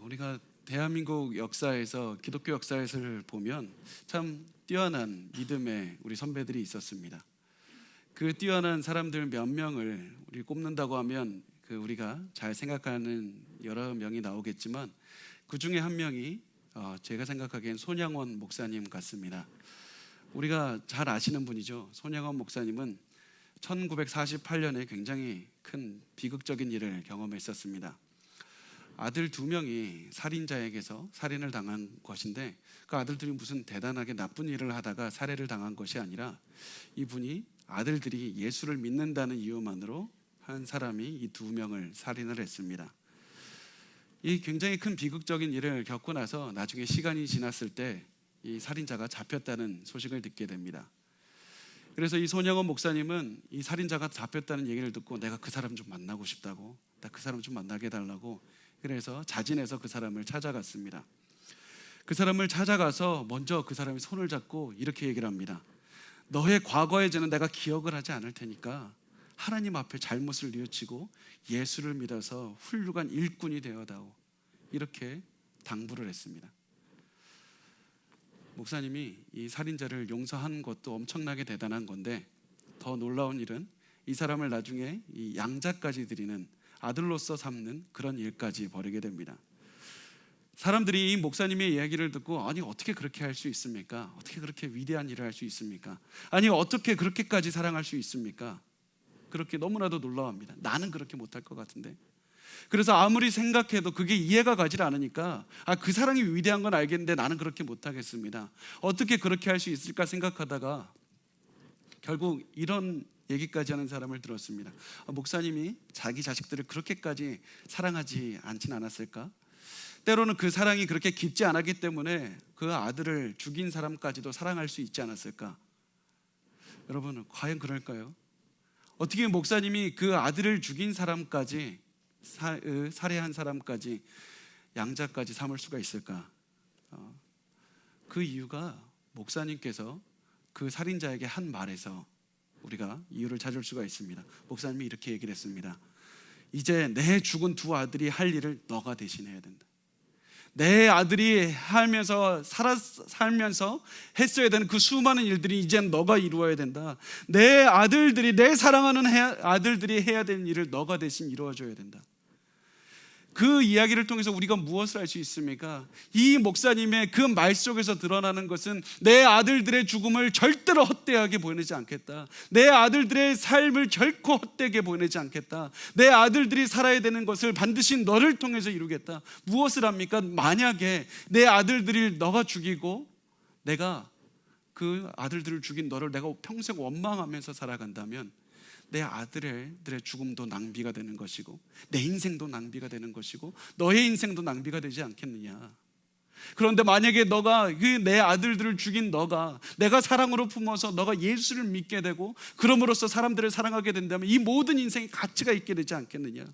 우리가 대한민국 역사에서 기독교 역사를 보면 참 뛰어난 믿음의 우리 선배들이 있었습니다. 그 뛰어난 사람들 몇 명을 우리 꼽는다고 하면 우리가 잘 생각하는 여러 명이 나오겠지만 그 중에 한 명이 제가 생각하기엔 손양원 목사님 같습니다. 우리가 잘 아시는 분이죠. 손양원 목사님은 1948년에 굉장히 큰 비극적인 일을 경험했었습니다. 아들 2명이 살인자에게서 살인을 당한 것인데 그 아들들이 무슨 대단하게 나쁜 일을 하다가 살해를 당한 것이 아니라 이분이 아들들이 예수를 믿는다는 이유만으로 한 사람이 이 2명을 살인을 했습니다. 이 굉장히 큰 비극적인 일을 겪고 나서 나중에 시간이 지났을 때 이 살인자가 잡혔다는 소식을 듣게 됩니다. 그래서 이 손양원 목사님은 이 살인자가 잡혔다는 얘기를 듣고 내가 그 사람 좀 만나고 싶다고, 나 그 사람 좀 만나게 해달라고, 그래서 자진해서 그 사람을 찾아갔습니다. 그 사람을 찾아가서 먼저 그 사람이 손을 잡고 이렇게 얘기를 합니다. 너의 과거의 죄는 내가 기억을 하지 않을 테니까 하나님 앞에 잘못을 뉘우치고 예수를 믿어서 훌륭한 일꾼이 되어다오, 이렇게 당부를 했습니다. 목사님이 이 살인자를 용서한 것도 엄청나게 대단한 건데 더 놀라운 일은 이 사람을 나중에 이 양자까지 드리는, 아들로서 삼는 그런 일까지 벌이게 됩니다. 사람들이 이 목사님의 이야기를 듣고 아니 어떻게 그렇게 할 수 있습니까? 어떻게 그렇게 위대한 일을 할 수 있습니까? 아니 어떻게 그렇게까지 사랑할 수 있습니까? 그렇게 너무나도 놀라워합니다. 나는 그렇게 못할 것 같은데. 그래서 아무리 생각해도 그게 이해가 가지 않으니까 그 사랑이 위대한 건 알겠는데 나는 그렇게 못하겠습니다. 어떻게 그렇게 할 수 있을까 생각하다가 결국 이런 얘기까지 하는 사람을 들었습니다. 목사님이 자기 자식들을 그렇게까지 사랑하지 않진 않았을까? 때로는 그 사랑이 그렇게 깊지 않았기 때문에 그 아들을 죽인 사람까지도 사랑할 수 있지 않았을까? 여러분, 과연 그럴까요? 어떻게 목사님이 그 아들을 죽인 사람까지, 살해한 사람까지, 양자까지 삼을 수가 있을까? 그 이유가 목사님께서 그 살인자에게 한 말에서 우리가 이유를 찾을 수가 있습니다. 목사님이 이렇게 얘기를 했습니다. 이제 내 죽은 2 아들이 할 일을 너가 대신해야 된다. 내 아들이 살면서 했어야 되는 그 수많은 일들이 이젠 너가 이루어야 된다. 내 아들들이, 내 사랑하는 아들들이 해야 되는 일을 너가 대신 이루어줘야 된다. 그 이야기를 통해서 우리가 무엇을 할 수 있습니까? 이 목사님의 그 말 속에서 드러나는 것은 내 아들들의 죽음을 절대로 헛되하게 보내지 않겠다. 내 아들들의 삶을 결코 헛되게 보내지 않겠다. 내 아들들이 살아야 되는 것을 반드시 너를 통해서 이루겠다. 무엇을 합니까? 만약에 내 아들들을 너가 죽이고 내가 그 아들들을 죽인 너를 내가 평생 원망하면서 살아간다면 내 아들들의 죽음도 낭비가 되는 것이고 내 인생도 낭비가 되는 것이고 너의 인생도 낭비가 되지 않겠느냐. 그런데 만약에 너가 내 아들들을 죽인 너가 내가 사랑으로 품어서 너가 예수를 믿게 되고 그럼으로써 사람들을 사랑하게 된다면 이 모든 인생에 가치가 있게 되지 않겠느냐.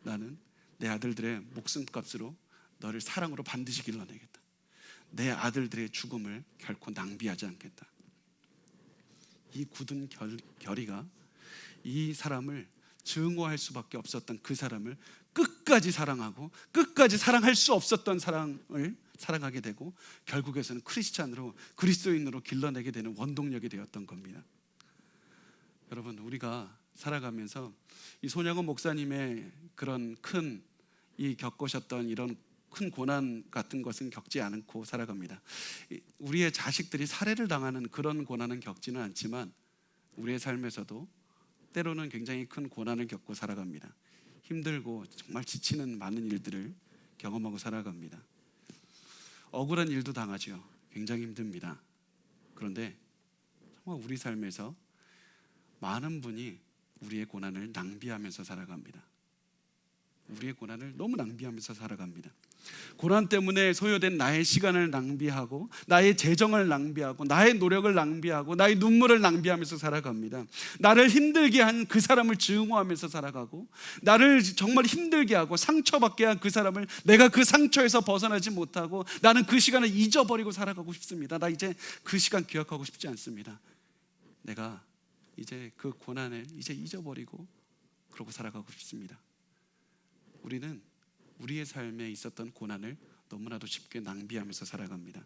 나는 내 아들들의 목숨값으로 너를 사랑으로 반드시 길러내겠다. 내 아들들의 죽음을 결코 낭비하지 않겠다. 이 굳은 결의가 이 사람을 증오할 수밖에 없었던 그 사람을 끝까지 사랑하고 끝까지 사랑할 수 없었던 사랑을 사랑하게 되고 결국에서는 크리스찬으로, 그리스도인으로 길러내게 되는 원동력이 되었던 겁니다. 여러분, 우리가 살아가면서 이 손양원 목사님의 그런 큰 겪으셨던 이런 큰 고난 같은 것은 겪지 않고 살아갑니다. 우리의 자식들이 살해를 당하는 그런 고난은 겪지는 않지만 우리의 삶에서도 때로는 굉장히 큰 고난을 겪고 살아갑니다. 힘들고 정말 지치는 많은 일들을 경험하고 살아갑니다. 억울한 일도 당하죠. 굉장히 힘듭니다. 그런데 정말 우리 삶에서 많은 분이 우리의 고난을 낭비하면서 살아갑니다. 우리의 고난을 너무 낭비하면서 살아갑니다. 고난 때문에 소요된 나의 시간을 낭비하고 나의 재정을 낭비하고 나의 노력을 낭비하고 나의 눈물을 낭비하면서 살아갑니다. 나를 힘들게 한 그 사람을 증오하면서 살아가고 나를 정말 힘들게 하고 상처받게 한 그 사람을 내가 그 상처에서 벗어나지 못하고 나는 그 시간을 잊어버리고 살아가고 싶습니다. 나 이제 그 시간 기억하고 싶지 않습니다. 내가 이제 그 고난을 이제 잊어버리고 그러고 살아가고 싶습니다. 우리는 우리의 삶에 있었던 고난을 너무나도 쉽게 낭비하면서 살아갑니다.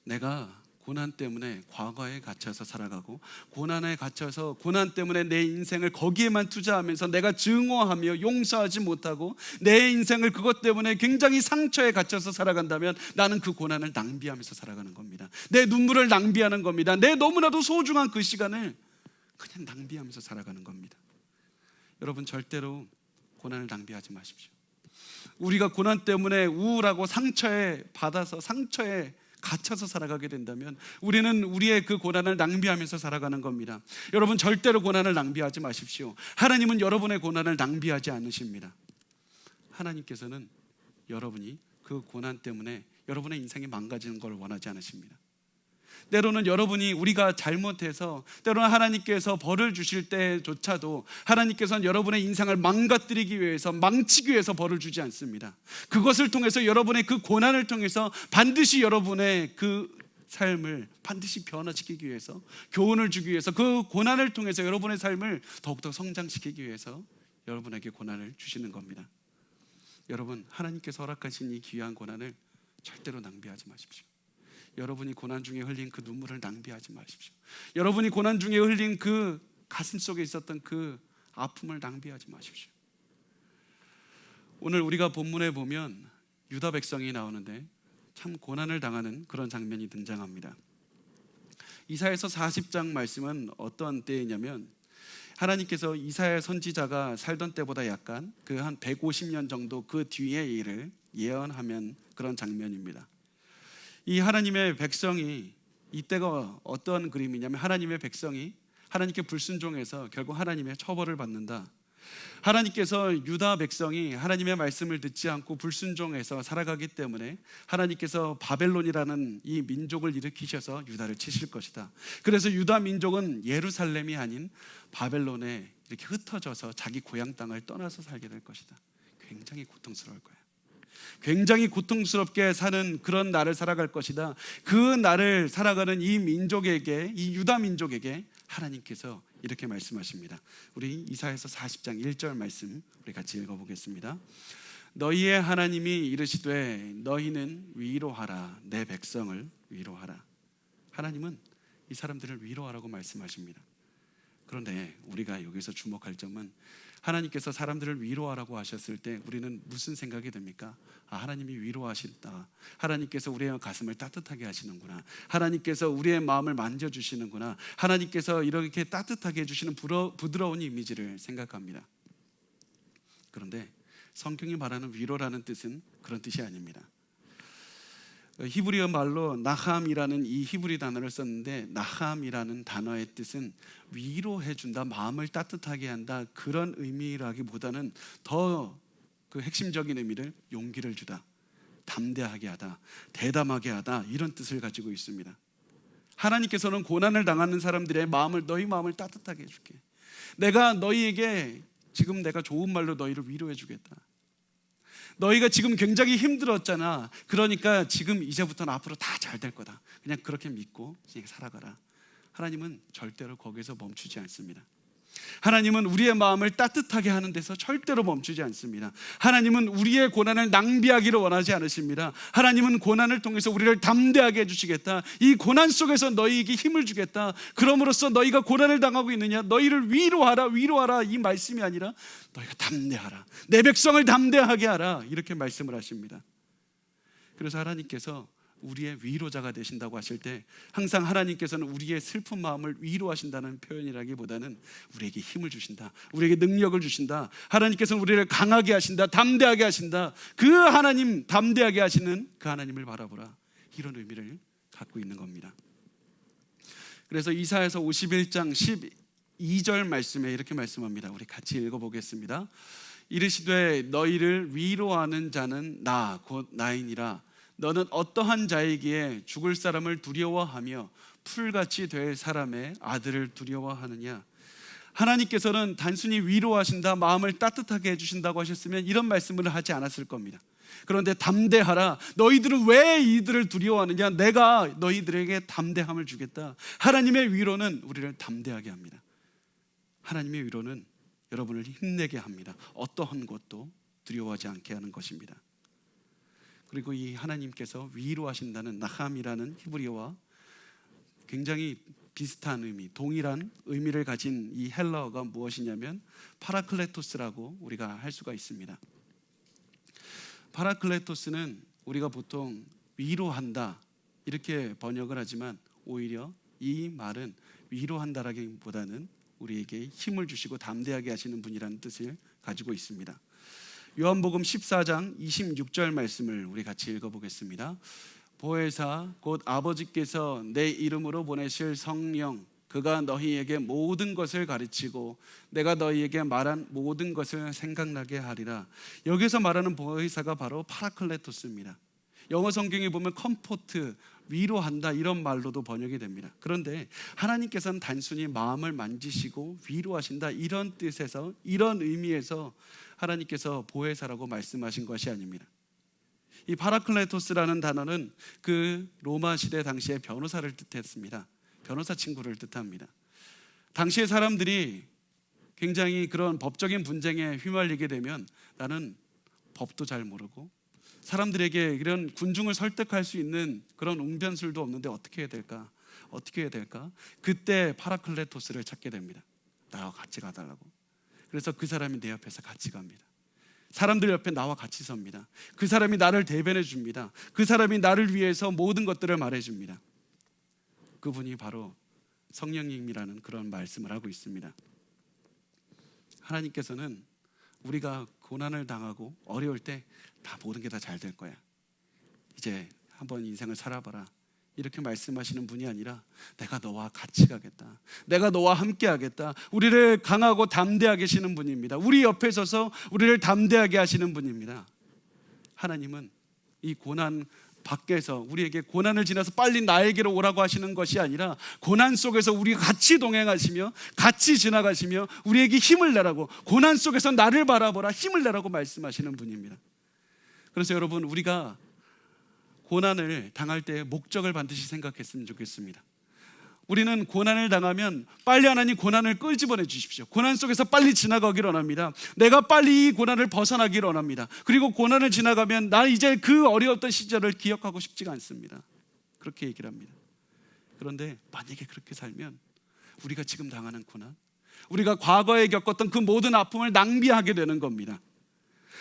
내가 고난 때문에 과거에 갇혀서 살아가고, 고난에 갇혀서 고난 때문에 내 인생을 거기에만 투자하면서 내가 증오하며 용서하지 못하고 내 인생을 그것 때문에 굉장히 상처에 갇혀서 살아간다면 나는 그 고난을 낭비하면서 살아가는 겁니다. 내 눈물을 낭비하는 겁니다. 내 너무나도 소중한 그 시간을 그냥 낭비하면서 살아가는 겁니다. 여러분, 절대로 고난을 낭비하지 마십시오. 우리가 고난 때문에 우울하고 상처에 갇혀서 살아가게 된다면 우리는 우리의 그 고난을 낭비하면서 살아가는 겁니다. 여러분, 절대로 고난을 낭비하지 마십시오. 하나님은 여러분의 고난을 낭비하지 않으십니다. 하나님께서는 여러분이 그 고난 때문에 여러분의 인생이 망가지는 걸 원하지 않으십니다. 때로는 여러분이 우리가 잘못해서, 때로는 하나님께서 벌을 주실 때조차도 하나님께서는 여러분의 인생을 망가뜨리기 위해서, 망치기 위해서 벌을 주지 않습니다. 그것을 통해서, 여러분의 그 고난을 통해서 반드시 여러분의 그 삶을 반드시 변화시키기 위해서, 교훈을 주기 위해서, 그 고난을 통해서 여러분의 삶을 더욱더 성장시키기 위해서 여러분에게 고난을 주시는 겁니다. 여러분, 하나님께서 허락하신 이 귀한 고난을 절대로 낭비하지 마십시오. 여러분이 고난 중에 흘린 그 눈물을 낭비하지 마십시오. 여러분이 고난 중에 흘린 그 가슴 속에 있었던 그 아픔을 낭비하지 마십시오. 오늘 우리가 본문에 보면 유다 백성이 나오는데 참 고난을 당하는 그런 장면이 등장합니다. 이사야서 40장 말씀은 어떤 때이냐면, 하나님께서 이사야 선지자가 살던 때보다 약간 그 한 150년 정도 그 뒤의 일을 예언하면 그런 장면입니다. 이 하나님의 백성이, 이때가 어떤 그림이냐면, 하나님의 백성이 하나님께 불순종해서 결국 하나님의 처벌을 받는다. 하나님께서 유다 백성이 하나님의 말씀을 듣지 않고 불순종해서 살아가기 때문에 하나님께서 바벨론이라는 이 민족을 일으키셔서 유다를 치실 것이다. 그래서 유다 민족은 예루살렘이 아닌 바벨론에 이렇게 흩어져서 자기 고향 땅을 떠나서 살게 될 것이다. 굉장히 고통스러울 거야. 굉장히 고통스럽게 사는 그런 날을 살아갈 것이다. 그 날을 살아가는 이 민족에게, 이 유다 민족에게 하나님께서 이렇게 말씀하십니다. 우리 이사야서 40장 1절 말씀 우리 같이 읽어보겠습니다. 너희의 하나님이 이르시되 너희는 위로하라, 내 백성을 위로하라. 하나님은 이 사람들을 위로하라고 말씀하십니다. 그런데 우리가 여기서 주목할 점은, 하나님께서 사람들을 위로하라고 하셨을 때 우리는 무슨 생각이 듭니까? 하나님이 위로하신다. 하나님께서 우리의 가슴을 따뜻하게 하시는구나. 하나님께서 우리의 마음을 만져주시는구나. 하나님께서 이렇게 따뜻하게 해주시는 부드러운 이미지를 생각합니다. 그런데 성경이 말하는 위로라는 뜻은 그런 뜻이 아닙니다. 히브리어 말로 나함이라는 이 히브리 단어를 썼는데, 나함이라는 단어의 뜻은 위로해준다, 마음을 따뜻하게 한다, 그런 의미라기보다는 더 그 핵심적인 의미를 용기를 주다, 담대하게 하다, 대담하게 하다, 이런 뜻을 가지고 있습니다. 하나님께서는 고난을 당하는 사람들의 마음을, 너희 마음을 따뜻하게 해줄게. 내가 너희에게 지금 내가 좋은 말로 너희를 위로해 주겠다. 너희가 지금 굉장히 힘들었잖아. 그러니까 지금 이제부터는 앞으로 다 잘 될 거다. 그냥 그렇게 믿고 그냥 살아가라. 하나님은 절대로 거기서 멈추지 않습니다. 하나님은 우리의 마음을 따뜻하게 하는 데서 절대로 멈추지 않습니다. 하나님은 우리의 고난을 낭비하기를 원하지 않으십니다. 하나님은 고난을 통해서 우리를 담대하게 해주시겠다. 이 고난 속에서 너희에게 힘을 주겠다. 그럼으로써 너희가 고난을 당하고 있느냐, 너희를 위로하라 이 말씀이 아니라 너희가 담대하라, 내 백성을 담대하게 하라, 이렇게 말씀을 하십니다. 그래서 하나님께서 우리의 위로자가 되신다고 하실 때 항상 하나님께서는 우리의 슬픈 마음을 위로하신다는 표현이라기보다는 우리에게 힘을 주신다, 우리에게 능력을 주신다, 하나님께서는 우리를 강하게 하신다, 담대하게 하신다, 그 하나님, 담대하게 하시는 그 하나님을 바라보라, 이런 의미를 갖고 있는 겁니다. 그래서 이사야서 51장 12절 말씀에 이렇게 말씀합니다. 우리 같이 읽어보겠습니다. 이르시되 너희를 위로하는 자는 나 곧 나이니라. 너는 어떠한 자이기에 죽을 사람을 두려워하며 풀같이 될 사람의 아들을 두려워하느냐. 하나님께서는 단순히 위로하신다, 마음을 따뜻하게 해주신다고 하셨으면 이런 말씀을 하지 않았을 겁니다. 그런데 담대하라, 너희들은 왜 이들을 두려워하느냐, 내가 너희들에게 담대함을 주겠다. 하나님의 위로는 우리를 담대하게 합니다. 하나님의 위로는 여러분을 힘내게 합니다. 어떠한 것도 두려워하지 않게 하는 것입니다. 그리고 이 하나님께서 위로하신다는 나함이라는 히브리어와 굉장히 비슷한 의미, 동일한 의미를 가진 이 헬라어가 무엇이냐면 파라클레토스라고 우리가 할 수가 있습니다. 파라클레토스는 우리가 보통 위로한다 이렇게 번역을 하지만 오히려 이 말은 위로한다라기보다는 우리에게 힘을 주시고 담대하게 하시는 분이라는 뜻을 가지고 있습니다. 요한복음 14장 26절 말씀을 우리 같이 읽어보겠습니다. 보혜사 곧 아버지께서 내 이름으로 보내실 성령 그가 너희에게 모든 것을 가르치고 내가 너희에게 말한 모든 것을 생각나게 하리라. 여기서 말하는 보혜사가 바로 파라클레토스입니다. 영어 성경에 보면 컴포트, 위로한다 이런 말로도 번역이 됩니다. 그런데 하나님께서는 단순히 마음을 만지시고 위로하신다 이런 뜻에서, 이런 의미에서 하나님께서 보혜사라고 말씀하신 것이 아닙니다. 이 파라클레토스라는 단어는 그 로마 시대 당시의 변호사를 뜻했습니다. 변호사 친구를 뜻합니다. 당시의 사람들이 굉장히 그런 법적인 분쟁에 휘말리게 되면 나는 법도 잘 모르고 사람들에게 이런 군중을 설득할 수 있는 그런 웅변술도 없는데 어떻게 해야 될까? 어떻게 해야 될까? 그때 파라클레토스를 찾게 됩니다. 나와 같이 가달라고. 그래서 그 사람이 내 옆에서 같이 갑니다. 사람들 옆에 나와 같이 섭니다. 그 사람이 나를 대변해 줍니다. 그 사람이 나를 위해서 모든 것들을 말해 줍니다. 그분이 바로 성령님이라는 그런 말씀을 하고 있습니다. 하나님께서는 우리가 고난을 당하고 어려울 때 다 모든 게 다 잘 될 거야. 이제 한번 인생을 살아봐라. 이렇게 말씀하시는 분이 아니라 내가 너와 같이 가겠다. 내가 너와 함께 하겠다. 우리를 강하고 담대하게 하시는 분입니다. 우리 옆에 서서 우리를 담대하게 하시는 분입니다. 하나님은 이 고난 밖에서 우리에게 고난을 지나서 빨리 나에게로 오라고 하시는 것이 아니라 고난 속에서 우리가 같이 동행하시며 같이 지나가시며 우리에게 힘을 내라고, 고난 속에서 나를 바라보라, 힘을 내라고 말씀하시는 분입니다. 그래서 여러분, 우리가 고난을 당할 때 목적을 반드시 생각했으면 좋겠습니다. 우리는 고난을 당하면 빨리 하나님 고난을 끄집어내 주십시오. 고난 속에서 빨리 지나가기를 원합니다. 내가 빨리 이 고난을 벗어나기를 원합니다. 그리고 고난을 지나가면 나 이제 그 어려웠던 시절을 기억하고 싶지가 않습니다. 그렇게 얘기를 합니다. 그런데 만약에 그렇게 살면 우리가 지금 당하는 고난, 우리가 과거에 겪었던 그 모든 아픔을 낭비하게 되는 겁니다.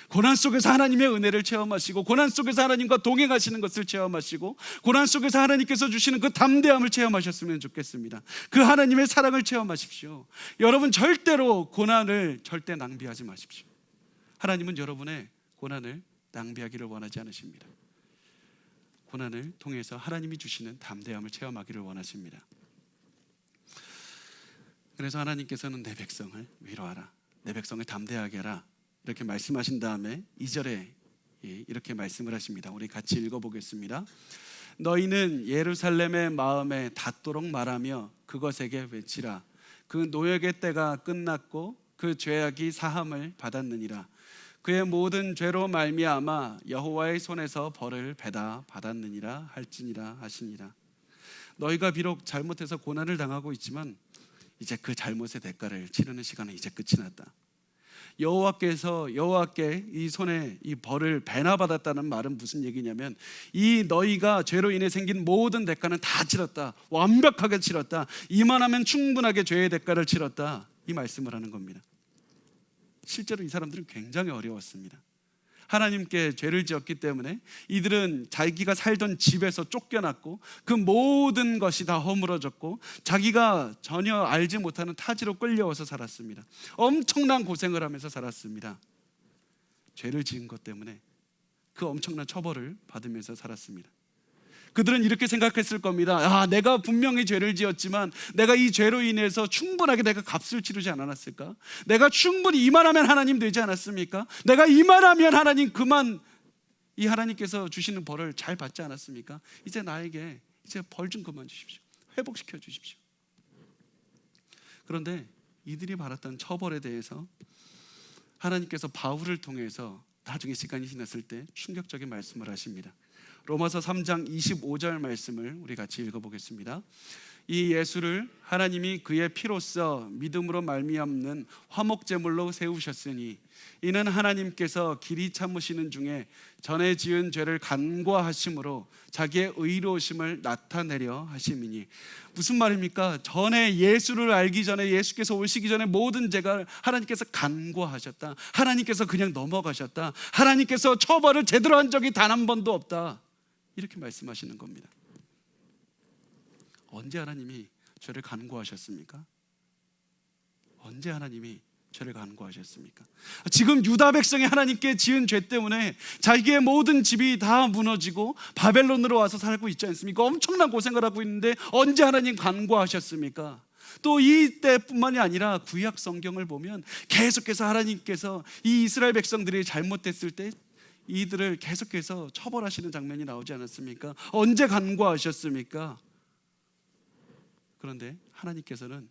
고난 속에서 하나님의 은혜를 체험하시고, 고난 속에서 하나님과 동행하시는 것을 체험하시고, 고난 속에서 하나님께서 주시는 그 담대함을 체험하셨으면 좋겠습니다. 그 하나님의 사랑을 체험하십시오. 여러분, 절대로 고난을 절대 낭비하지 마십시오. 하나님은 여러분의 고난을 낭비하기를 원하지 않으십니다. 고난을 통해서 하나님이 주시는 담대함을 체험하기를 원하십니다. 그래서 하나님께서는 내 백성을 위로하라, 내 백성을 담대하게 하라 이렇게 말씀하신 다음에 2절에 이렇게 말씀을 하십니다. 우리 같이 읽어보겠습니다. 너희는 예루살렘의 마음에 닿도록 말하며 그것에게 외치라. 그 노역의 때가 끝났고 그 죄악이 사함을 받았느니라. 그의 모든 죄로 말미암아 여호와의 손에서 벌을 배다 받았느니라 할지니라 하시니라. 너희가 비록 잘못해서 고난을 당하고 있지만 이제 그 잘못의 대가를 치르는 시간은 이제 끝이 났다. 여호와께 이 손에 이 벌을 배나 받았다는 말은 무슨 얘기냐면, 이 너희가 죄로 인해 생긴 모든 대가는 다 치렀다, 완벽하게 치렀다, 이만하면 충분하게 죄의 대가를 치렀다, 이 말씀을 하는 겁니다. 실제로 이 사람들은 굉장히 어려웠습니다. 하나님께 죄를 지었기 때문에 이들은 자기가 살던 집에서 쫓겨났고 그 모든 것이 다 허물어졌고 자기가 전혀 알지 못하는 타지로 끌려와서 살았습니다. 엄청난 고생을 하면서 살았습니다. 죄를 지은 것 때문에 그 엄청난 처벌을 받으면서 살았습니다. 그들은 이렇게 생각했을 겁니다. 내가 분명히 죄를 지었지만 내가 이 죄로 인해서 충분하게 내가 값을 치르지 않았을까? 내가 충분히 이만하면 하나님 되지 않았습니까? 내가 이만하면 하나님 그만, 이 하나님께서 주시는 벌을 잘 받지 않았습니까? 이제 나에게 이제 벌 좀 그만 주십시오. 회복시켜 주십시오. 그런데 이들이 받았던 처벌에 대해서 하나님께서 바울을 통해서 나중에 시간이 지났을 때 충격적인 말씀을 하십니다. 로마서 3장 25절 말씀을 우리 같이 읽어보겠습니다. 이 예수를 하나님이 그의 피로써 믿음으로 말미암는 화목제물로 세우셨으니 이는 하나님께서 길이 참으시는 중에 전에 지은 죄를 간과하심으로 자기의 의로우심을 나타내려 하심이니. 무슨 말입니까? 전에 예수를 알기 전에, 예수께서 오시기 전에 모든 죄가 하나님께서 간과하셨다. 하나님께서 그냥 넘어가셨다. 하나님께서 처벌을 제대로 한 적이 단 한 번도 없다. 이렇게 말씀하시는 겁니다. 언제 하나님이 죄를 간과하셨습니까? 언제 하나님이 죄를 간과하셨습니까? 지금 유다 백성이 하나님께 지은 죄 때문에 자기의 모든 집이 다 무너지고 바벨론으로 와서 살고 있지 않습니까? 엄청난 고생을 하고 있는데 언제 하나님 간과하셨습니까? 또 이때뿐만이 아니라 구약 성경을 보면 계속해서 하나님께서 이 이스라엘 백성들이 잘못됐을 때 이들을 계속해서 처벌하시는 장면이 나오지 않았습니까? 언제 간과하셨습니까? 그런데 하나님께서는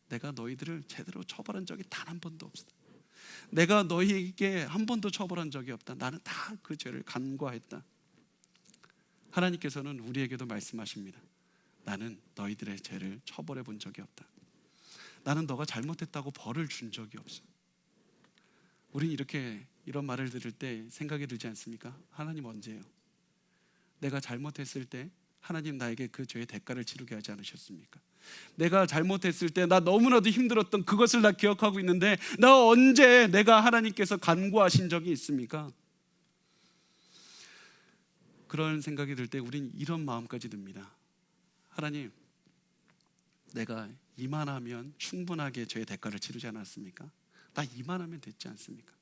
내가 너희들을 제대로 처벌한 적이 단 한 번도 없다. 내가 너희에게 한 번도 처벌한 적이 없다. 나는 다 그 죄를 간과했다. 하나님께서는 우리에게도 말씀하십니다. 나는 너희들의 죄를 처벌해 본 적이 없다. 나는 너가 잘못했다고 벌을 준 적이 없어. 우린 이런 말을 들을 때 생각이 들지 않습니까? 하나님 언제예요? 내가 잘못했을 때 하나님 나에게 그 죄의 대가를 치르게 하지 않으셨습니까? 내가 잘못했을 때 나 너무나도 힘들었던 그것을 나 기억하고 있는데 나 언제 내가 하나님께서 간구하신 적이 있습니까? 그런 생각이 들 때 우린 이런 마음까지 듭니다. 하나님, 내가 이만하면 충분하게 죄의 대가를 치르지 않았습니까? 나 이만하면 됐지 않습니까?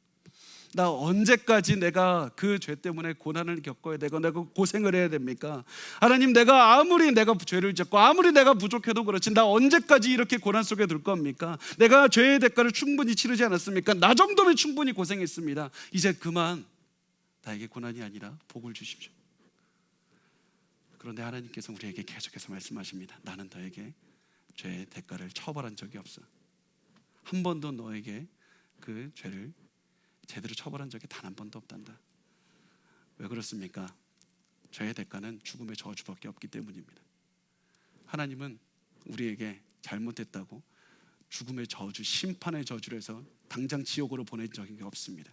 나 언제까지 내가 그 죄 때문에 고난을 겪어야 되고 내가 고생을 해야 됩니까? 하나님, 내가 아무리 내가 죄를 짓고 아무리 내가 부족해도 그렇지 나 언제까지 이렇게 고난 속에 둘 겁니까? 내가 죄의 대가를 충분히 치르지 않았습니까? 나 정도면 충분히 고생했습니다. 이제 그만 나에게 고난이 아니라 복을 주십시오. 그런데 하나님께서 우리에게 계속해서 말씀하십니다. 나는 너에게 죄의 대가를 처벌한 적이 없어. 한 번도 너에게 그 죄를 제대로 처벌한 적이 단 한 번도 없단다. 왜 그렇습니까? 죄의 대가는 죽음의 저주밖에 없기 때문입니다. 하나님은 우리에게 잘못했다고 죽음의 저주, 심판의 저주를 해서 당장 지옥으로 보낸 적이 없습니다.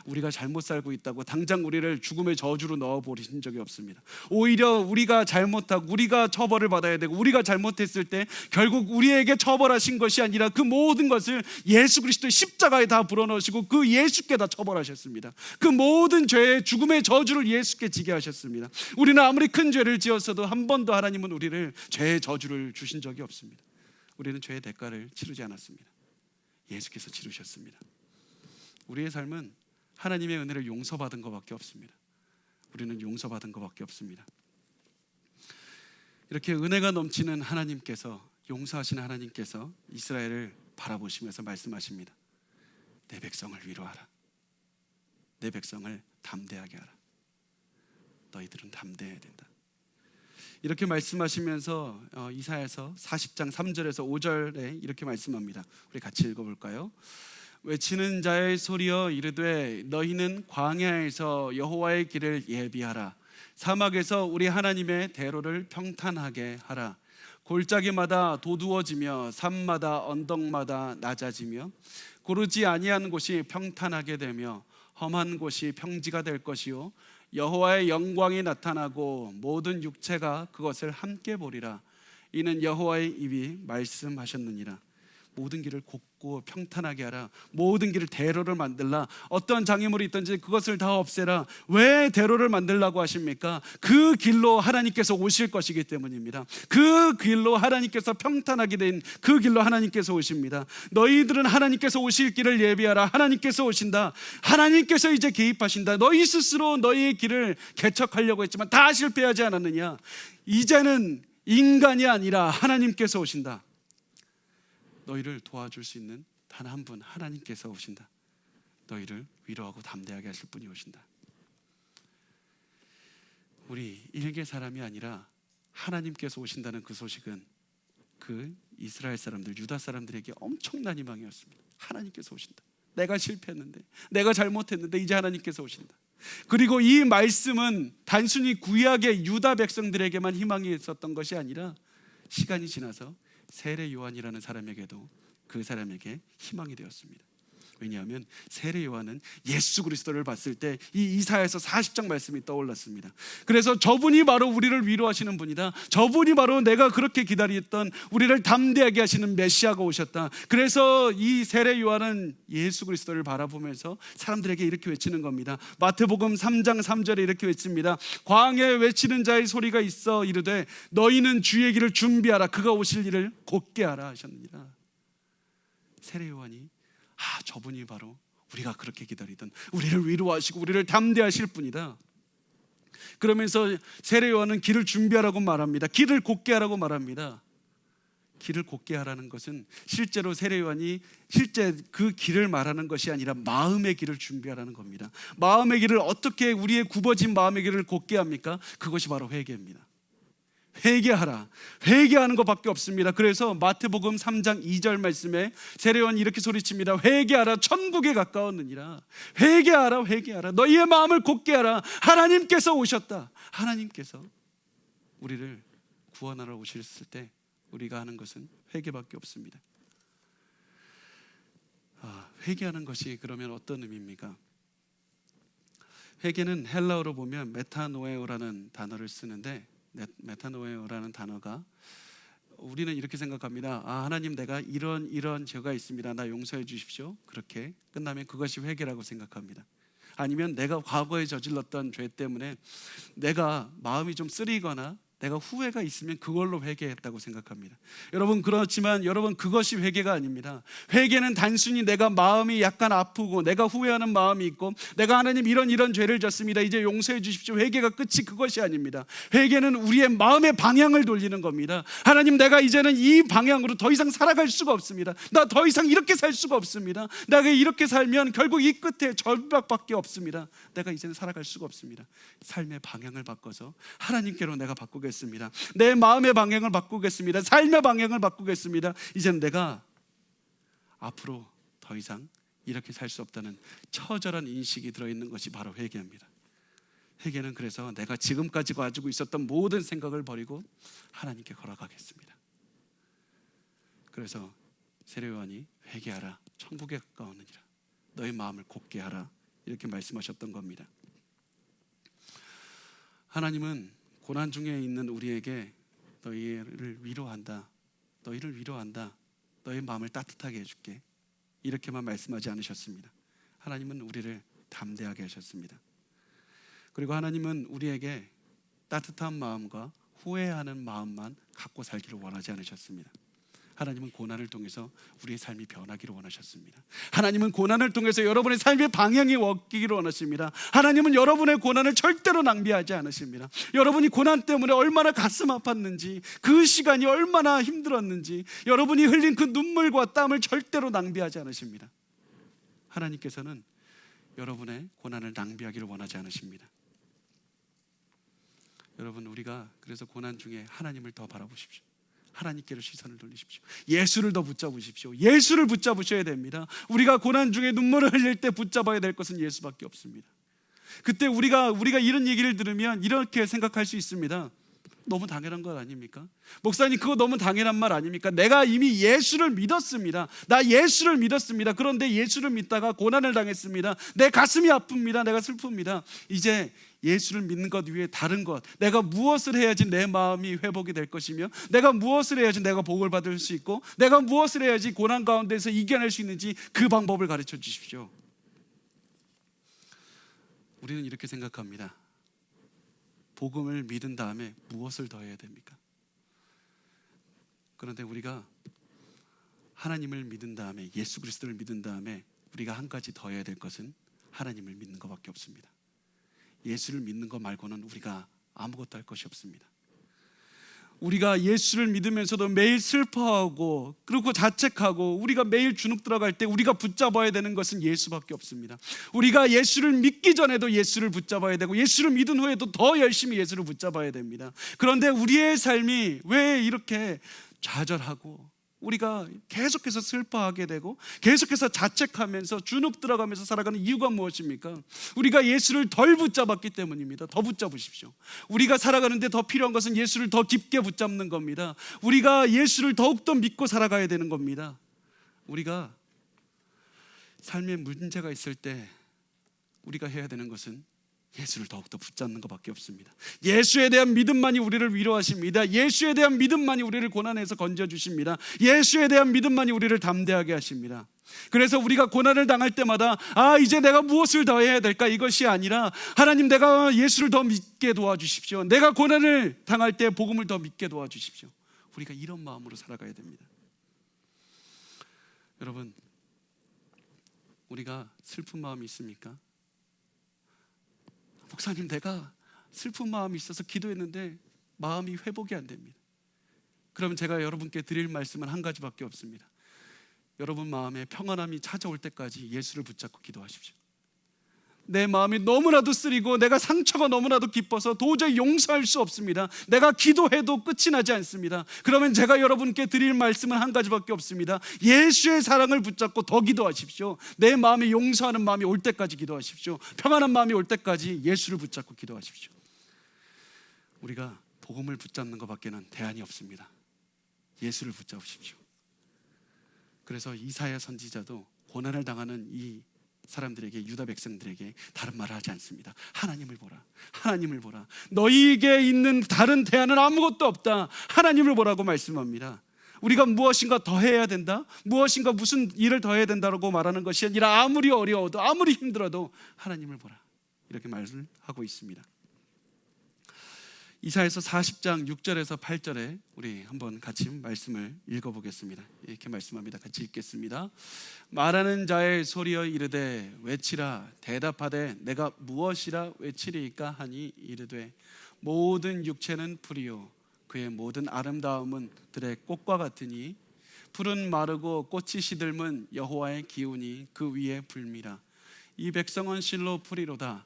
우리가 잘못 살고 있다고 당장 우리를 죽음의 저주로 넣어버리신 적이 없습니다. 오히려 우리가 잘못하고 우리가 처벌을 받아야 되고 우리가 잘못했을 때 결국 우리에게 처벌하신 것이 아니라 그 모든 것을 예수 그리스도의 십자가에 다 불어넣으시고 그 예수께 다 처벌하셨습니다. 그 모든 죄의 죽음의 저주를 예수께 지게 하셨습니다. 우리는 아무리 큰 죄를 지었어도 한 번도 하나님은 우리를 죄의 저주를 주신 적이 없습니다. 우리는 죄의 대가를 치르지 않았습니다. 예수께서 치르셨습니다. 우리의 삶은 하나님의 은혜를 용서받은 것밖에 없습니다. 우리는 용서받은 것밖에 없습니다. 이렇게 은혜가 넘치는 하나님께서, 용서하시는 하나님께서 이스라엘을 바라보시면서 말씀하십니다. 내 백성을 위로하라. 내 백성을 담대하게 하라. 너희들은 담대해야 된다. 이렇게 말씀하시면서 이사야서 40장 3절에서 5절에 이렇게 말씀합니다. 우리 같이 읽어볼까요? 외치는 자의 소리여 이르되 너희는 광야에서 여호와의 길을 예비하라. 사막에서 우리 하나님의 대로를 평탄하게 하라. 골짜기마다 도두어지며 산마다 언덕마다 낮아지며 고르지 아니한 곳이 평탄하게 되며 험한 곳이 평지가 될 것이요 여호와의 영광이 나타나고 모든 육체가 그것을 함께 보리라. 이는 여호와의 입이 말씀하셨느니라. 모든 길을 곱고 평탄하게 하라. 모든 길을 대로를 만들라. 어떤 장애물이 있든지 그것을 다 없애라. 왜 대로를 만들라고 하십니까? 그 길로 하나님께서 오실 것이기 때문입니다. 그 길로 하나님께서 평탄하게 된 그 길로 하나님께서 오십니다. 너희들은 하나님께서 오실 길을 예비하라. 하나님께서 오신다. 하나님께서 이제 개입하신다. 너희 스스로 너희의 길을 개척하려고 했지만 다 실패하지 않았느냐? 이제는 인간이 아니라 하나님께서 오신다. 너희를 도와줄 수 있는 단 한 분, 하나님께서 오신다. 너희를 위로하고 담대하게 하실 분이 오신다. 우리 일개 사람이 아니라 하나님께서 오신다는 그 소식은 그 이스라엘 사람들, 유다 사람들에게 엄청난 희망이었습니다. 하나님께서 오신다. 내가 실패했는데, 내가 잘못했는데 이제 하나님께서 오신다. 그리고 이 말씀은 단순히 구약의 유다 백성들에게만 희망이 있었던 것이 아니라 시간이 지나서 세례 요한이라는 사람에게도 그 사람에게 희망이 되었습니다. 왜냐하면 세례 요한은 예수 그리스도를 봤을 때 이 이사야서 40장 말씀이 떠올랐습니다. 그래서 저분이 바로 우리를 위로하시는 분이다. 저분이 바로 내가 그렇게 기다렸던 우리를 담대하게 하시는 메시아가 오셨다. 그래서 이 세례 요한은 예수 그리스도를 바라보면서 사람들에게 이렇게 외치는 겁니다. 마태복음 3장 3절에 이렇게 외칩니다. 광야에 외치는 자의 소리가 있어 이르되 너희는 주의 길을 준비하라. 그가 오실 일을 곧게 하라 하셨느니라. 세례 요한이 저분이 바로 우리가 그렇게 기다리던 우리를 위로하시고 우리를 담대하실 분이다. 그러면서 세례 요한은 길을 준비하라고 말합니다. 길을 곧게 하라고 말합니다. 길을 곧게 하라는 것은 실제로 세례 요한이 실제 그 길을 말하는 것이 아니라 마음의 길을 준비하라는 겁니다. 마음의 길을 어떻게 우리의 굽어진 마음의 길을 곧게 합니까? 그것이 바로 회개입니다. 회개하라. 회개하는 것밖에 없습니다. 그래서 마태복음 3장 2절 말씀에 세례 요한이 이렇게 소리칩니다. 회개하라. 천국에 가까웠느니라. 회개하라. 회개하라. 너희의 마음을 곧게 하라. 하나님께서 오셨다. 하나님께서 우리를 구원하러 오셨을 때 우리가 하는 것은 회개밖에 없습니다. 회개하는 것이 그러면 어떤 의미입니까? 회개는 헬라어로 보면 메타노에오라는 단어를 쓰는데, 메타노에오라는 단어가 우리는 이렇게 생각합니다. 하나님, 내가 이런 죄가 있습니다. 나 용서해 주십시오. 그렇게 끝나면 그것이 회개라고 생각합니다. 아니면 내가 과거에 저질렀던 죄 때문에 내가 마음이 좀 쓰리거나 내가 후회가 있으면 그걸로 회개했다고 생각합니다. 여러분, 그렇지만 여러분, 그것이 회개가 아닙니다. 회개는 단순히 내가 마음이 약간 아프고 내가 후회하는 마음이 있고 내가 하나님 이런 죄를 졌습니다. 이제 용서해 주십시오. 회개가 끝이 그것이 아닙니다. 회개는 우리의 마음의 방향을 돌리는 겁니다. 하나님, 내가 이제는 이 방향으로 더 이상 살아갈 수가 없습니다. 나 더 이상 이렇게 살 수가 없습니다. 내가 이렇게 살면 결국 이 끝에 절박밖에 없습니다. 내가 이제는 살아갈 수가 없습니다. 삶의 방향을 바꿔서 하나님께로 내가 바꾸겠습니다. 내 마음의 방향을 바꾸겠습니다. 삶의 방향을 바꾸겠습니다. 이제는 내가 앞으로 더 이상 이렇게 살 수 없다는 처절한 인식이 들어있는 것이 바로 회개입니다. 회개는 그래서 내가 지금까지 가지고 있었던 모든 생각을 버리고 하나님께 걸어가겠습니다. 그래서 세례 요한이 회개하라. 천국에 가까우느니라. 너의 마음을 곧게 하라. 이렇게 말씀하셨던 겁니다. 하나님은 고난 중에 있는 우리에게 너희를 위로한다. 너희를 위로한다. 너희 마음을 따뜻하게 해줄게. 이렇게만 말씀하지 않으셨습니다. 하나님은 우리를 담대하게 하셨습니다. 그리고 하나님은 우리에게 따뜻한 마음과 후회하는 마음만 갖고 살기를 원하지 않으셨습니다. 하나님은 고난을 통해서 우리의 삶이 변하기를 원하셨습니다. 하나님은 고난을 통해서 여러분의 삶의 방향이 바뀌기를 원하십니다. 하나님은 여러분의 고난을 절대로 낭비하지 않으십니다. 여러분이 고난 때문에 얼마나 가슴 아팠는지, 그 시간이 얼마나 힘들었는지, 여러분이 흘린 그 눈물과 땀을 절대로 낭비하지 않으십니다. 하나님께서는 여러분의 고난을 낭비하기를 원하지 않으십니다. 여러분, 우리가 그래서 고난 중에 하나님을 더 바라보십시오. 하나님께로 시선을 돌리십시오. 예수를 더 붙잡으십시오. 예수를 붙잡으셔야 됩니다. 우리가 고난 중에 눈물을 흘릴 때 붙잡아야 될 것은 예수밖에 없습니다. 그때 우리가 이런 얘기를 들으면 이렇게 생각할 수 있습니다. 너무 당연한 것 아닙니까? 목사님, 그거 너무 당연한 말 아닙니까? 내가 이미 예수를 믿었습니다. 나 예수를 믿었습니다. 그런데 예수를 믿다가 고난을 당했습니다. 내 가슴이 아픕니다. 내가 슬픕니다. 이제 예수를 믿는 것 위에 다른 것, 내가 무엇을 해야지 내 마음이 회복이 될 것이며, 내가 무엇을 해야지 내가 복을 받을 수 있고, 내가 무엇을 해야지 고난 가운데서 이겨낼 수 있는지 그 방법을 가르쳐 주십시오. 우리는 이렇게 생각합니다. 복음을 믿은 다음에 무엇을 더 해야 됩니까? 그런데 우리가 하나님을 믿은 다음에, 예수 그리스도를 믿은 다음에 우리가 한 가지 더 해야 될 것은 하나님을 믿는 것밖에 없습니다. 예수를 믿는 것 말고는 우리가 아무것도 할 것이 없습니다. 우리가 예수를 믿으면서도 매일 슬퍼하고 그리고 자책하고 우리가 매일 주눅 들어갈 때 우리가 붙잡아야 되는 것은 예수밖에 없습니다. 우리가 예수를 믿기 전에도 예수를 붙잡아야 되고 예수를 믿은 후에도 더 열심히 예수를 붙잡아야 됩니다. 그런데 우리의 삶이 왜 이렇게 좌절하고 우리가 계속해서 슬퍼하게 되고 계속해서 자책하면서 주눅 들어가면서 살아가는 이유가 무엇입니까? 우리가 예수를 덜 붙잡았기 때문입니다. 더 붙잡으십시오. 우리가 살아가는데 더 필요한 것은 예수를 더 깊게 붙잡는 겁니다. 우리가 예수를 더욱더 믿고 살아가야 되는 겁니다. 우리가 삶에 문제가 있을 때 우리가 해야 되는 것은 예수를 더욱더 붙잡는 것밖에 없습니다. 예수에 대한 믿음만이 우리를 위로하십니다. 예수에 대한 믿음만이 우리를 고난에서 건져주십니다. 예수에 대한 믿음만이 우리를 담대하게 하십니다. 그래서 우리가 고난을 당할 때마다 이제 내가 무엇을 더 해야 될까? 이것이 아니라 하나님, 내가 예수를 더 믿게 도와주십시오. 내가 고난을 당할 때 복음을 더 믿게 도와주십시오. 우리가 이런 마음으로 살아가야 됩니다. 여러분, 우리가 슬픈 마음이 있습니까? 목사님, 내가 슬픈 마음이 있어서 기도했는데 마음이 회복이 안 됩니다. 그러면 제가 여러분께 드릴 말씀은 한 가지밖에 없습니다. 여러분 마음에 평안함이 찾아올 때까지 예수를 붙잡고 기도하십시오. 내 마음이 너무나도 쓰리고 내가 상처가 너무나도 깊어서 도저히 용서할 수 없습니다. 내가 기도해도 끝이 나지 않습니다. 그러면 제가 여러분께 드릴 말씀은 한 가지밖에 없습니다. 예수의 사랑을 붙잡고 더 기도하십시오. 내 마음에 용서하는 마음이 올 때까지 기도하십시오. 평안한 마음이 올 때까지 예수를 붙잡고 기도하십시오. 우리가 복음을 붙잡는 것밖에는 대안이 없습니다. 예수를 붙잡으십시오. 그래서 이사야 선지자도 고난을 당하는 이 사람들에게, 유다 백성들에게 다른 말을 하지 않습니다. 하나님을 보라, 하나님을 보라. 너희에게 있는 다른 대안은 아무것도 없다. 하나님을 보라고 말씀합니다. 우리가 무엇인가 더 해야 된다, 무엇인가 무슨 일을 더 해야 된다고 말하는 것이 아니라 아무리 어려워도 아무리 힘들어도 하나님을 보라, 이렇게 말을 하고 있습니다. 이사야서 40장 6절에서 8절에 우리 한번 같이 말씀을 읽어보겠습니다. 이렇게 말씀합니다. 같이 읽겠습니다. 말하는 자의 소리여 이르되 외치라. 대답하되 내가 무엇이라 외치리이까 하니 이르되 모든 육체는 풀이요 그의 모든 아름다움은 들의 꽃과 같으니 풀은 마르고 꽃이 시들면 여호와의 기운이 그 위에 불미라. 이 백성은 실로 풀이로다.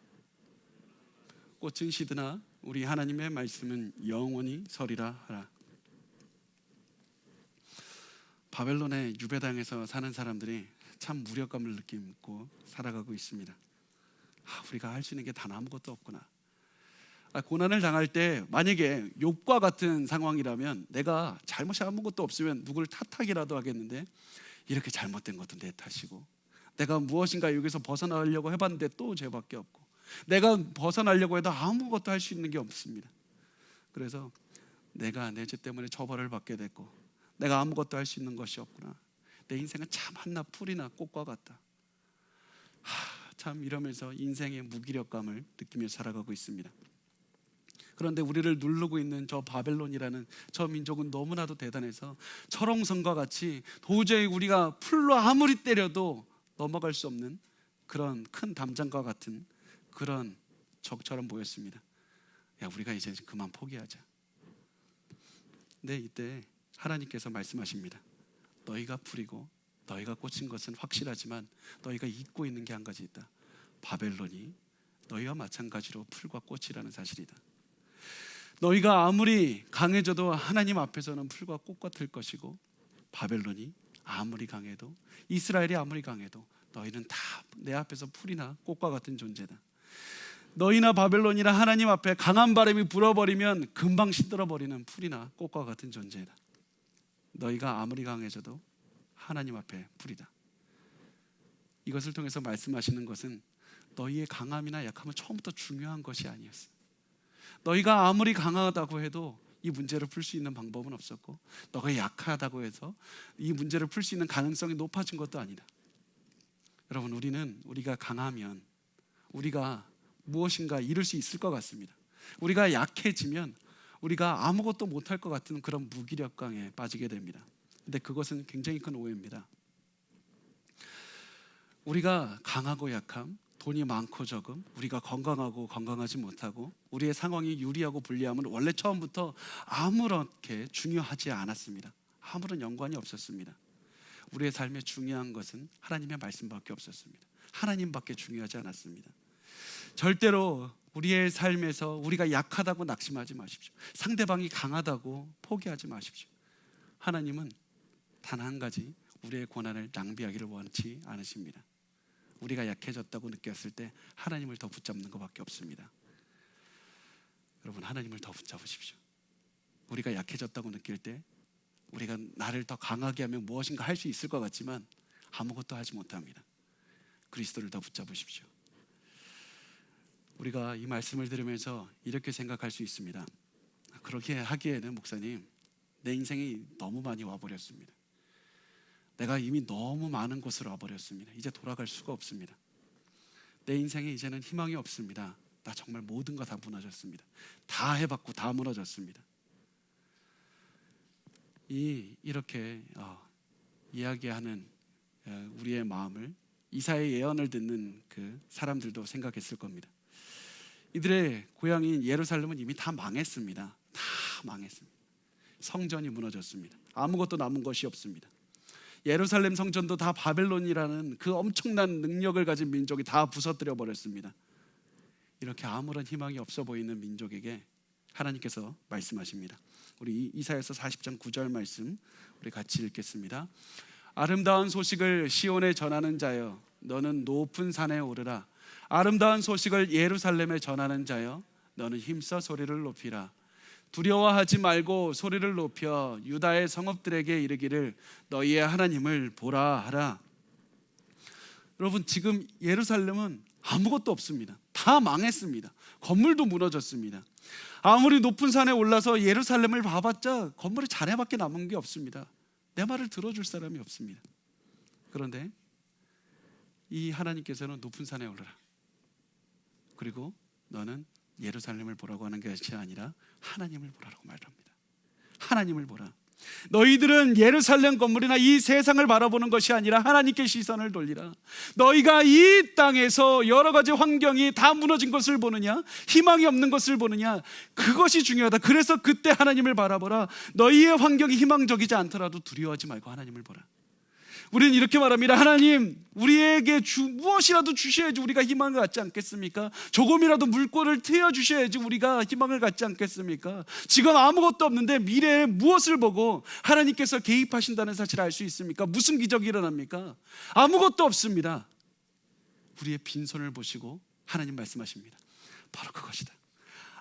꽃은 시드나 우리 하나님의 말씀은 영원히 서리라 하라. 바벨론의 유배당에서 사는 사람들이 참 무력감을 느끼고 살아가고 있습니다. 우리가 할 수 있는 게 단 아무것도 없구나. 고난을 당할 때 만약에 욥과 같은 상황이라면 내가 잘못이 아무것도 없으면 누구를 탓하기라도 하겠는데, 이렇게 잘못된 것도 내 탓이고, 내가 무엇인가 여기서 벗어나려고 해봤는데 또 죄밖에 없고, 내가 벗어나려고 해도 아무것도 할 수 있는 게 없습니다. 그래서 내가 내 죄 때문에 처벌을 받게 됐고 내가 아무것도 할 수 있는 것이 없구나. 내 인생은 참 한낱 풀이나 꽃과 같다. 참 이러면서 인생의 무기력감을 느끼며 살아가고 있습니다. 그런데 우리를 누르고 있는 저 바벨론이라는 저 민족은 너무나도 대단해서 철옹성과 같이 도저히 우리가 풀로 아무리 때려도 넘어갈 수 없는 그런 큰 담장과 같은 그런 적처럼 보였습니다. 우리가 이제 그만 포기하자. 근데 이때 하나님께서 말씀하십니다. 너희가 풀이고 너희가 꽂힌 것은 확실하지만 너희가 잊고 있는 게 한 가지 있다. 바벨론이 너희와 마찬가지로 풀과 꽃이라는 사실이다. 너희가 아무리 강해져도 하나님 앞에서는 풀과 꽃 같을 것이고, 바벨론이 아무리 강해도, 이스라엘이 아무리 강해도 너희는 다 내 앞에서 풀이나 꽃과 같은 존재다. 너희나 바벨론이나 하나님 앞에 강한 바람이 불어버리면 금방 시들어버리는 풀이나 꽃과 같은 존재다. 너희가 아무리 강해져도 하나님 앞에 풀이다. 이것을 통해서 말씀하시는 것은 너희의 강함이나 약함은 처음부터 중요한 것이 아니었어. 너희가 아무리 강하다고 해도 이 문제를 풀 수 있는 방법은 없었고, 너가 약하다고 해서 이 문제를 풀 수 있는 가능성이 높아진 것도 아니다. 여러분, 우리가 강하면 우리가 무엇인가 이룰 수 있을 것 같습니다. 우리가 약해지면 우리가 아무것도 못할 것 같은 그런 무기력감에 빠지게 됩니다. 근데 그것은 굉장히 큰 오해입니다. 우리가 강하고 약함, 돈이 많고 적음, 우리가 건강하고 건강하지 못하고, 우리의 상황이 유리하고 불리함은 원래 처음부터 아무렇게 중요하지 않았습니다. 아무런 연관이 없었습니다. 우리의 삶에 중요한 것은 하나님의 말씀밖에 없었습니다. 하나님밖에 중요하지 않았습니다. 절대로 우리의 삶에서 우리가 약하다고 낙심하지 마십시오. 상대방이 강하다고 포기하지 마십시오. 하나님은 단 한 가지, 우리의 고난을 낭비하기를 원치 않으십니다. 우리가 약해졌다고 느꼈을 때 하나님을 더 붙잡는 것밖에 없습니다. 여러분, 하나님을 더 붙잡으십시오. 우리가 약해졌다고 느낄 때 우리가 나를 더 강하게 하면 무엇인가 할 수 있을 것 같지만 아무것도 하지 못합니다. 그리스도를 더 붙잡으십시오. 우리가 이 말씀을 들으면서 이렇게 생각할 수 있습니다. 그렇게 하기에는 목사님, 내 인생이 너무 많이 와버렸습니다. 내가 이미 너무 많은 곳으로 와버렸습니다. 이제 돌아갈 수가 없습니다. 내 인생에 이제는 희망이 없습니다. 나 정말 모든 거 다 무너졌습니다. 다 해봤고 다 무너졌습니다. 이렇게 이야기하는 우리의 마음을 이사야의 예언을 듣는 그 사람들도 생각했을 겁니다. 이들의 고향인 예루살렘은 이미 다 망했습니다. 다 망했습니다. 성전이 무너졌습니다. 아무것도 남은 것이 없습니다. 예루살렘 성전도 다 바벨론이라는 그 엄청난 능력을 가진 민족이 다 부서뜨려 버렸습니다. 이렇게 아무런 희망이 없어 보이는 민족에게 하나님께서 말씀하십니다. 우리 이사야서 40장 9절 말씀 우리 같이 읽겠습니다. 아름다운 소식을 시온에 전하는 자여, 너는 높은 산에 오르라. 아름다운 소식을 예루살렘에 전하는 자여, 너는 힘써 소리를 높이라. 두려워하지 말고 소리를 높여 유다의 성읍들에게 이르기를 너희의 하나님을 보라 하라. 여러분, 지금 예루살렘은 아무것도 없습니다. 다 망했습니다. 건물도 무너졌습니다. 아무리 높은 산에 올라서 예루살렘을 봐봤자 건물이 잔해밖에 남은 게 없습니다. 내 말을 들어줄 사람이 없습니다. 그런데 이 하나님께서는 높은 산에 오르라. 그리고 너는 예루살렘을 보라고 하는 것이 아니라 하나님을 보라고 말합니다. 하나님을 보라. 너희들은 예루살렘 건물이나 이 세상을 바라보는 것이 아니라 하나님께 시선을 돌리라. 너희가 이 땅에서 여러 가지 환경이 다 무너진 것을 보느냐, 희망이 없는 것을 보느냐, 그것이 중요하다. 그래서 그때 하나님을 바라보라. 너희의 환경이 희망적이지 않더라도 두려워하지 말고 하나님을 보라. 우리는 이렇게 말합니다. 하나님, 우리에게 무엇이라도 주셔야지 우리가 희망을 갖지 않겠습니까? 조금이라도 물꼬를 트여 주셔야지 우리가 희망을 갖지 않겠습니까? 지금 아무것도 없는데 미래에 무엇을 보고 하나님께서 개입하신다는 사실을 알 수 있습니까? 무슨 기적이 일어납니까? 아무것도 없습니다. 우리의 빈손을 보시고 하나님 말씀하십니다. 바로 그것이다.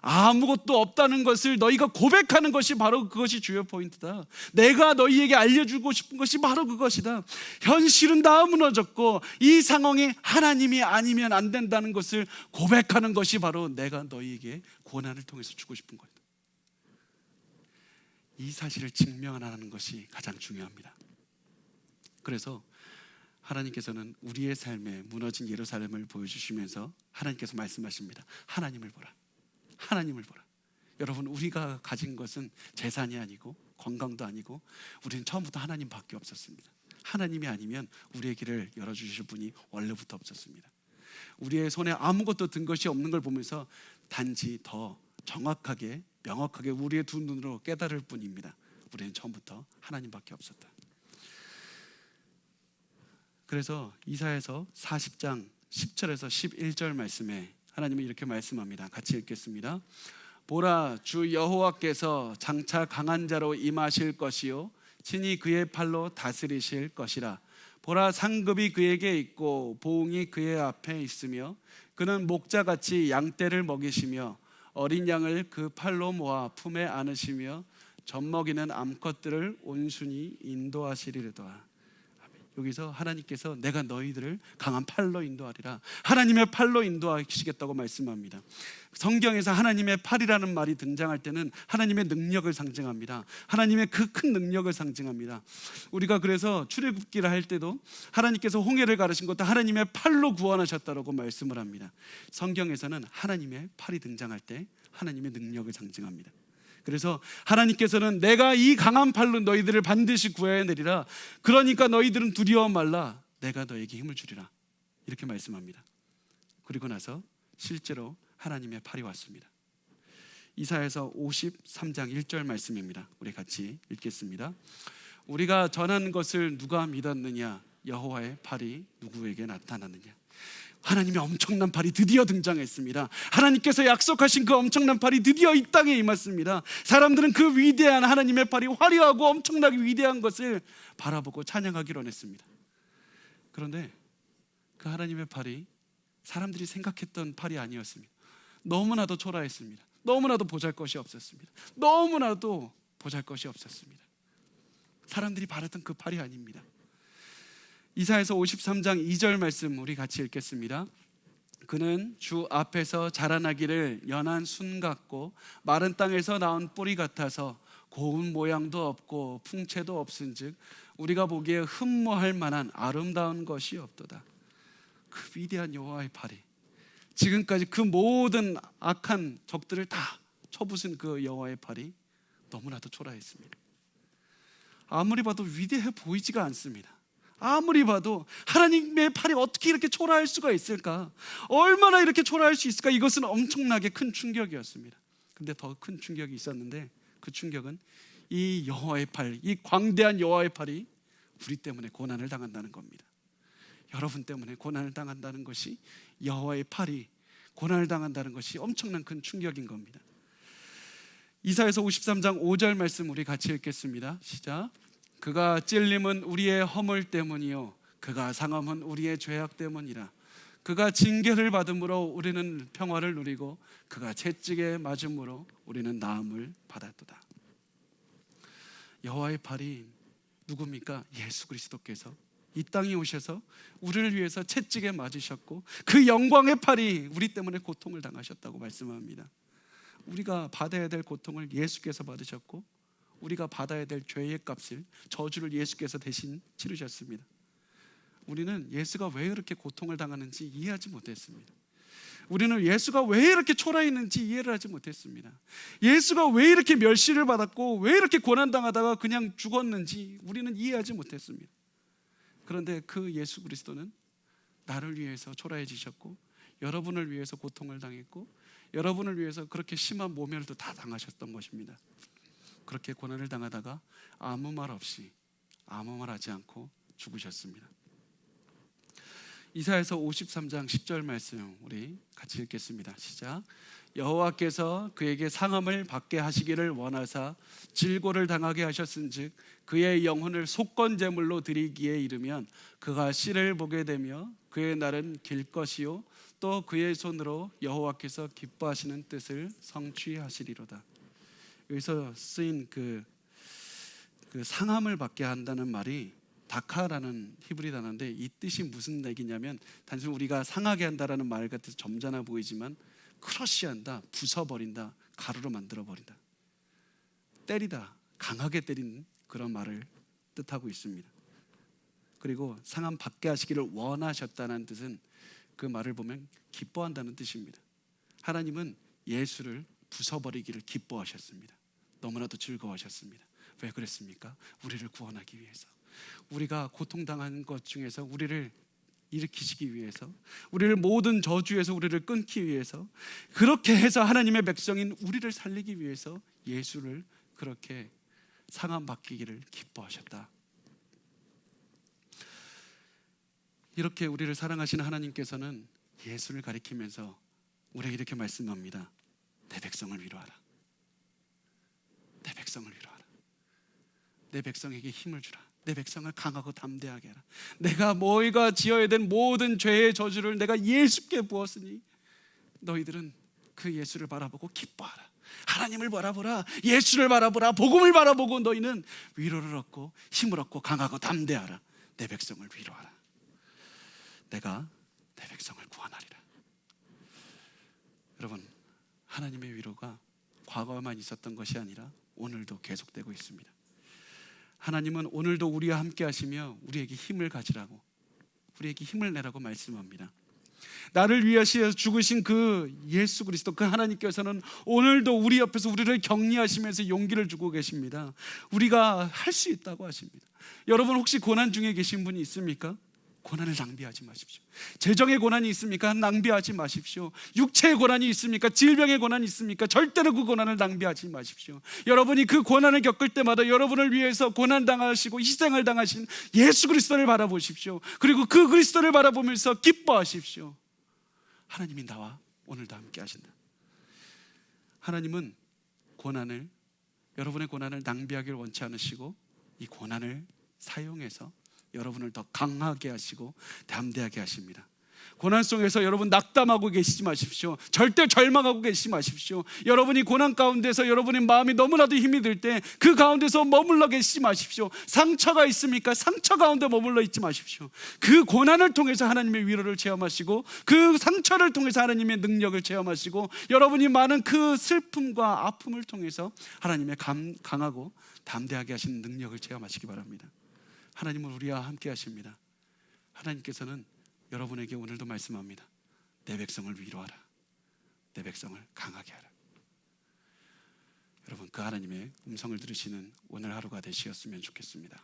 아무것도 없다는 것을 너희가 고백하는 것이 바로 그것이 주요 포인트다. 내가 너희에게 알려주고 싶은 것이 바로 그것이다. 현실은 다 무너졌고 이 상황이 하나님이 아니면 안 된다는 것을 고백하는 것이 바로 내가 너희에게 고난을 통해서 주고 싶은 것이다. 이 사실을 증명하는 것이 가장 중요합니다. 그래서 하나님께서는 우리의 삶에 무너진 예루살렘을 보여주시면서 하나님께서 말씀하십니다. 하나님을 보라. 하나님을 보라. 여러분, 우리가 가진 것은 재산이 아니고 건강도 아니고 우리는 처음부터 하나님밖에 없었습니다. 하나님이 아니면 우리의 길을 열어주실 분이 원래부터 없었습니다. 우리의 손에 아무것도 든 것이 없는 걸 보면서 단지 더 정확하게 명확하게 우리의 두 눈으로 깨달을 뿐입니다. 우리는 처음부터 하나님밖에 없었다. 그래서 이사야서 40장 10절에서 11절 말씀에 하나님은 이렇게 말씀합니다. 같이 읽겠습니다. 보라, 주 여호와께서 장차 강한 자로 임하실 것이요 친히 그의 팔로 다스리실 것이라. 보라, 상급이 그에게 있고 보응이 그의 앞에 있으며 그는 목자같이 양떼를 먹이시며 어린 양을 그 팔로 모아 품에 안으시며 젖먹이는 암컷들을 온순히 인도하시리로다. 여기서 하나님께서 내가 너희들을 강한 팔로 인도하리라. 하나님의 팔로 인도하시겠다고 말씀합니다. 성경에서 하나님의 팔이라는 말이 등장할 때는 하나님의 능력을 상징합니다. 하나님의 그 큰 능력을 상징합니다. 우리가 그래서 출애굽기를 할 때도 하나님께서 홍해를 가르신 것도 하나님의 팔로 구원하셨다고 말씀을 합니다. 성경에서는 하나님의 팔이 등장할 때 하나님의 능력을 상징합니다. 그래서 하나님께서는 내가 이 강한 팔로 너희들을 반드시 구해내리라. 그러니까 너희들은 두려워 말라. 내가 너에게 힘을 주리라. 이렇게 말씀합니다. 그리고 나서 실제로 하나님의 팔이 왔습니다. 이사야서 53장 1절 말씀입니다. 우리 같이 읽겠습니다. 우리가 전한 것을 누가 믿었느냐? 여호와의 팔이 누구에게 나타났느냐? 하나님의 엄청난 팔이 드디어 등장했습니다. 하나님께서 약속하신 그 엄청난 팔이 드디어 이 땅에 임했습니다. 사람들은 그 위대한 하나님의 팔이 화려하고 엄청나게 위대한 것을 바라보고 찬양하기로 했습니다. 그런데 그 하나님의 팔이 사람들이 생각했던 팔이 아니었습니다. 너무나도 초라했습니다. 너무나도 보잘것이 없었습니다. 너무나도 보잘것이 없었습니다. 사람들이 바랐던 그 팔이 아닙니다. 이사야서 53장 2절 말씀 우리 같이 읽겠습니다. 그는 주 앞에서 자라나기를 연한 순 같고 마른 땅에서 나온 뿌리 같아서 고운 모양도 없고 풍채도 없은즉 우리가 보기에 흠모할 만한 아름다운 것이 없도다. 그 위대한 여호와의 팔이, 지금까지 그 모든 악한 적들을 다 쳐부순 그 여호와의 팔이 너무나도 초라했습니다. 아무리 봐도 위대해 보이지가 않습니다. 아무리 봐도 하나님의 팔이 어떻게 이렇게 초라할 수가 있을까? 얼마나 이렇게 초라할 수 있을까? 이것은 엄청나게 큰 충격이었습니다. 근데 더 큰 충격이 있었는데, 그 충격은 이 여호와의 팔, 이 광대한 여호와의 팔이 우리 때문에 고난을 당한다는 겁니다. 여러분 때문에 고난을 당한다는 것이, 여호와의 팔이 고난을 당한다는 것이 엄청난 큰 충격인 겁니다. 이사야서 53장 5절 말씀 우리 같이 읽겠습니다. 시작. 그가 찔림은 우리의 허물 때문이요 그가 상함은 우리의 죄악 때문이라. 그가 징계를 받음으로 우리는 평화를 누리고 그가 채찍에 맞음으로 우리는 나음을 받았도다. 여호와의 팔이 누굽니까? 예수 그리스도께서 이 땅에 오셔서 우리를 위해서 채찍에 맞으셨고 그 영광의 팔이 우리 때문에 고통을 당하셨다고 말씀합니다. 우리가 받아야 될 고통을 예수께서 받으셨고 우리가 받아야 될 죄의 값을, 저주를 예수께서 대신 치르셨습니다. 우리는 예수가 왜 이렇게 고통을 당하는지 이해하지 못했습니다. 우리는 예수가 왜 이렇게 초라했는지 이해를 하지 못했습니다. 예수가 왜 이렇게 멸시를 받았고 왜 이렇게 고난당하다가 그냥 죽었는지 우리는 이해하지 못했습니다. 그런데 그 예수 그리스도는 나를 위해서 초라해지셨고 여러분을 위해서 고통을 당했고 여러분을 위해서 그렇게 심한 모멸도 다 당하셨던 것입니다. 그렇게 고난을 당하다가 아무 말 없이, 아무 말 하지 않고 죽으셨습니다. 이사야서 53장 10절 말씀 우리 같이 읽겠습니다. 시작. 여호와께서 그에게 상함을 받게 하시기를 원하사 질고를 당하게 하셨은즉 그의 영혼을 속건제물로 드리기에 이르면 그가 씨를 보게 되며 그의 날은 길 것이요 또 그의 손으로 여호와께서 기뻐하시는 뜻을 성취하시리로다. 여기서 쓰인 그 상함을 받게 한다는 말이 다카라는 히브리 단어인데 이 뜻이 무슨 얘기냐면 단순히 우리가 상하게 한다라는 말 같아서 점잖아 보이지만 크러쉬한다, 부숴버린다, 가루로 만들어버린다, 때리다, 강하게 때리는 그런 말을 뜻하고 있습니다. 그리고 상함 받게 하시기를 원하셨다는 뜻은 그 말을 보면 기뻐한다는 뜻입니다. 하나님은 예수를 부숴버리기를 기뻐하셨습니다. 너무나도 즐거워하셨습니다. 왜 그랬습니까? 우리를 구원하기 위해서, 우리가 고통당한 것 중에서 우리를 일으키시기 위해서, 우리를 모든 저주에서 우리를 끊기 위해서, 그렇게 해서 하나님의 백성인 우리를 살리기 위해서 예수를 그렇게 상함받기를 기뻐하셨다. 이렇게 우리를 사랑하시는 하나님께서는 예수를 가리키면서 우리에게 이렇게 말씀합니다. 내 백성을 위로하라. 내 백성을 위로하라. 내 백성에게 힘을 주라. 내 백성을 강하고 담대하게 하라. 내가 너희가 지어야 될 모든 죄의 저주를 내가 예수께 부었으니 너희들은 그 예수를 바라보고 기뻐하라. 하나님을 바라보라. 예수를 바라보라. 복음을 바라보고 너희는 위로를 얻고 힘을 얻고 강하고 담대하라. 내 백성을 위로하라. 내가 내 백성을 구원하리라. 여러분, 하나님의 위로가 과거에만 있었던 것이 아니라 오늘도 계속되고 있습니다. 하나님은 오늘도 우리와 함께 하시며 우리에게 힘을 가지라고, 우리에게 힘을 내라고 말씀합니다. 나를 위하여 죽으신 그 예수 그리스도, 그 하나님께서는 오늘도 우리 옆에서 우리를 격려하시면서 용기를 주고 계십니다. 우리가 할 수 있다고 하십니다. 여러분 혹시 고난 중에 계신 분이 있습니까? 고난을 낭비하지 마십시오. 재정의 고난이 있습니까? 낭비하지 마십시오. 육체의 고난이 있습니까? 질병의 고난이 있습니까? 절대로 그 고난을 낭비하지 마십시오. 여러분이 그 고난을 겪을 때마다 여러분을 위해서 고난당하시고 희생을 당하신 예수 그리스도를 바라보십시오. 그리고 그 그리스도를 바라보면서 기뻐하십시오. 하나님이 나와 오늘도 함께 하신다. 하나님은 여러분의 고난을 낭비하기를 원치 않으시고 이 고난을 사용해서 여러분을 더 강하게 하시고 담대하게 하십니다. 고난 속에서 여러분 낙담하고 계시지 마십시오. 절대 절망하고 계시지 마십시오. 여러분이 고난 가운데서 여러분의 마음이 너무나도 힘이 들 때 그 가운데서 머물러 계시지 마십시오. 상처가 있습니까? 상처 가운데 머물러 있지 마십시오. 그 고난을 통해서 하나님의 위로를 체험하시고 그 상처를 통해서 하나님의 능력을 체험하시고 여러분이 많은 그 슬픔과 아픔을 통해서 하나님의 강하고 담대하게 하시는 능력을 체험하시기 바랍니다. 하나님은 우리와 함께 하십니다. 하나님께서는 여러분에게 오늘도 말씀합니다. 내 백성을 위로하라. 내 백성을 강하게 하라. 여러분, 그 하나님의 음성을 들으시는 오늘 하루가 되시었으면 좋겠습니다.